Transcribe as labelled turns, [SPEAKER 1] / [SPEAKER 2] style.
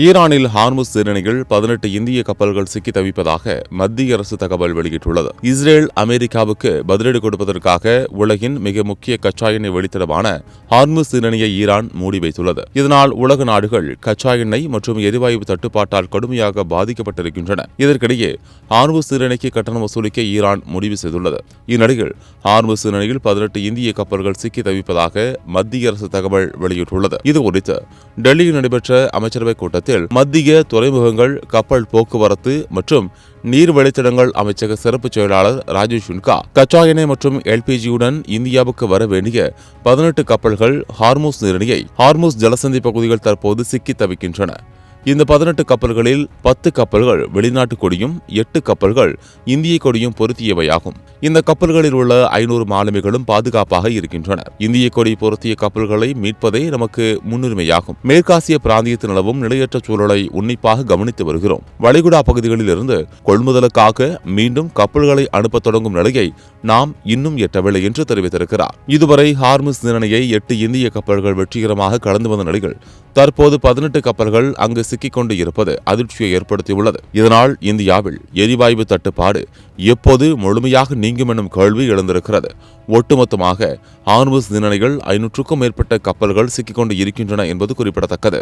[SPEAKER 1] ஈரானில் ஹார்முஸ் நீரிணையில் 18 இந்திய கப்பல்கள் சிக்கி தவிப்பதாக மத்திய அரசு தகவல் வெளியிட்டுள்ளது. இஸ்ரேல் அமெரிக்காவுக்கு பதிலடி கொடுப்பதற்காக உலகின் மிக முக்கிய கச்சா எண்ணெய் வழித்தடமான ஹார்முஸ் நீரிணையை ஈரான் மூடி வைத்துள்ளது. இதனால் உலக நாடுகள் கச்சா எண்ணெய் மற்றும் எரிவாயு தட்டுப்பாட்டால் கடுமையாக பாதிக்கப்பட்டிருக்கின்றன. இதற்கிடையே ஹார்முஸ் நீரிணைக்கு கட்டணம் வசூலிக்க ஈரான் முடிவு செய்துள்ளது. இந்நிலையில் ஹார்முஸ் நீரிணையில் 18 இந்திய கப்பல்கள் சிக்கி தவிப்பதாக மத்திய அரசு தகவல் வெளியிட்டுள்ளது. இதுகுறித்து டெல்லியில் நடைபெற்ற அமைச்சரவைக் கூட்டத்தில் மத்திய துறைமுகங்கள், கப்பல் போக்குவரத்து மற்றும் நீர் வழித்தடங்கள் அமைச்சக சிறப்பு செயலாளர் ராஜேஷ் சுன்கா கச்சா எண்ணெய் மற்றும் எல்பிஜியுடன் இந்தியாவுக்கு வர வேண்டிய 18 கப்பல்கள் ஹார்முஸ் நீரிணையை ஹார்முஸ் ஜலசந்தி பகுதிகள் தற்போது சிக்கி தவிக்கின்றன. இந்த 18 கப்பல்களில் 10 கப்பல்கள் வெளிநாட்டு கொடியும் 8 கப்பல்கள் இந்திய கொடியும் பொருத்தியவையாகும். இந்த கப்பல்களில் உள்ள 500 மாலுமிகளும் பாதுகாப்பாக இருக்கின்றனர். இந்திய கொடி பொருத்திய கப்பல்களை மீட்பதே நமக்கு முன்னுரிமையாகும். மேற்காசிய பிராந்தியத்தில் நிலவும் நிலையற்ற சூழலை உன்னிப்பாக கவனித்து வருகிறோம். வளைகுடா பகுதிகளில் இருந்து கொள்முதலுக்காக மீண்டும் கப்பல்களை அனுப்ப தொடங்கும் நிலையை நாம் இன்னும் எட்டவில்லை என்று தெரிவித்திருக்கிறார். இதுவரை ஹார்முஸ் நீரிணையை 8 இந்திய கப்பல்கள் வெற்றிகரமாக கடந்து வந்த நிலையில் தற்போது 18 கப்பல்கள் அங்கு சிக்கிக் கொண்டு இருப்பது அதிர்ச்சியை ஏற்படுத்தியுள்ளது. இதனால் இந்தியாவில் எரிவாயு தட்டுப்பாடு எப்போது முழுமையாக நீங்கும் எனும் கேள்வி எழுந்திருக்கிறது. ஒட்டுமொத்தமாக ஹார்முஸ் நீரிணையில் 500க்கும் மேற்பட்ட கப்பல்கள் சிக்கிக் கொண்டு இருக்கின்றன என்பது குறிப்பிடத்தக்கது.